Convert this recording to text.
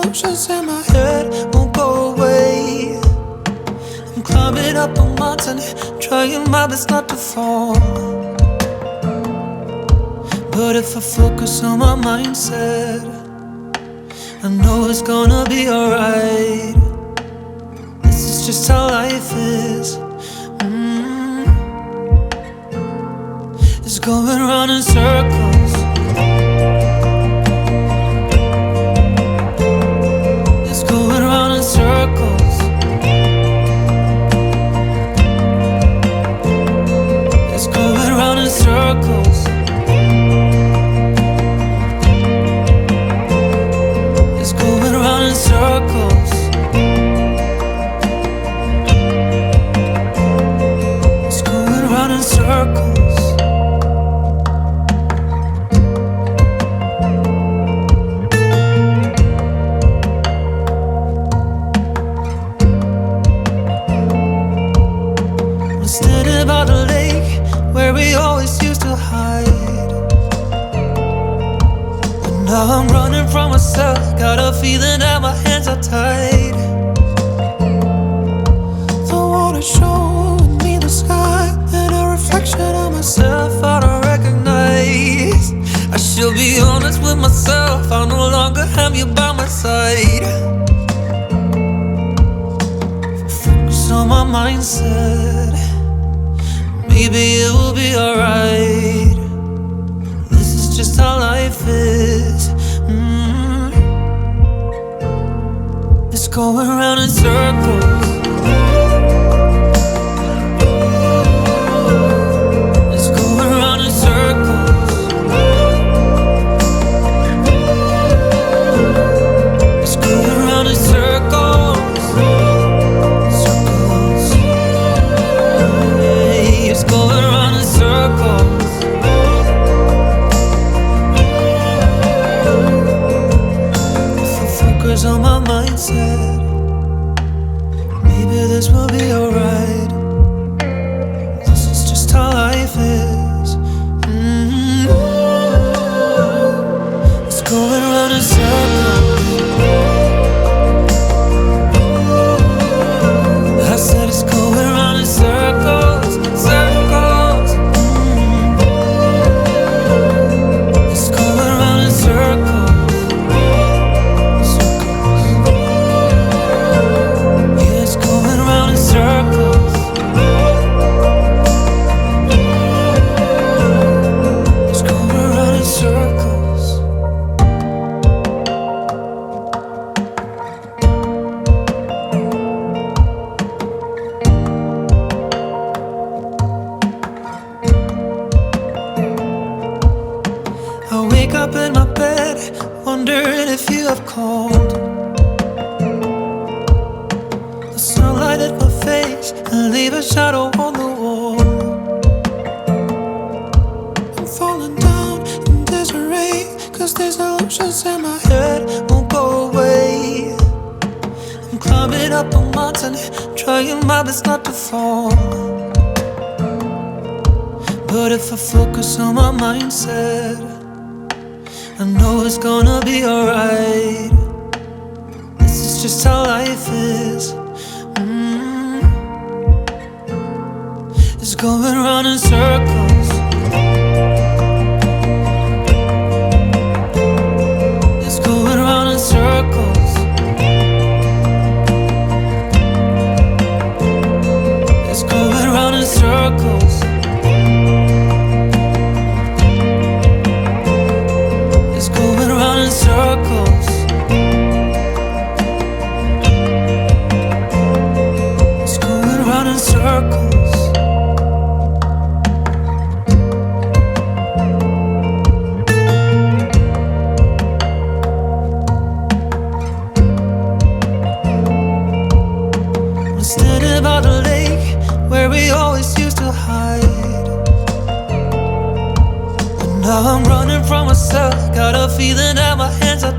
illusions in my head won't go away. I'm climbing up a mountain, trying my best not to fall. But if I focus on my mindset, I know it's gonna be alright. This is just how life is. It's going round in circles. It's going round in circles. It's going round in circles. It's going round in circles. It's going round in circles. Standing by the lake where we always used to hide, but now I'm running from myself. Got a feeling that my hands are tied. The water showing me the sky and a reflection of myself I don't recognize. I should be honest with myself, I no longer have you by my side. Focus on my mindset, maybe it will be alright. This is just how life is. It's going round in circles. It's going round in circles. It's going round in circles. It's going round in circles. If I focus on my mindset, maybe this will be alright. This is just how life is. It's going round in circles. I said it's going round in circles. Circles. It's going round in circles. Circles. Yeah, it's going round in circles. It's going round in circles. I wake up in my bed, wondering if you have called. The sunlight hit my face and leave a shadow on the wall. I'm falling down in disarray, cause these illusions in my head won't go away. I'm climbing up a mountain, trying my best not to fall. But if I focus on my mindset, I know it's gonna be alright. This is just how life is. It's going round in circles. It's going round in circles. It's going round in circles. It's going round in circles. It's going round in circles. I'm standing by the lake where we always used to hide, but now I'm running from myself. Got a feeling that my hands are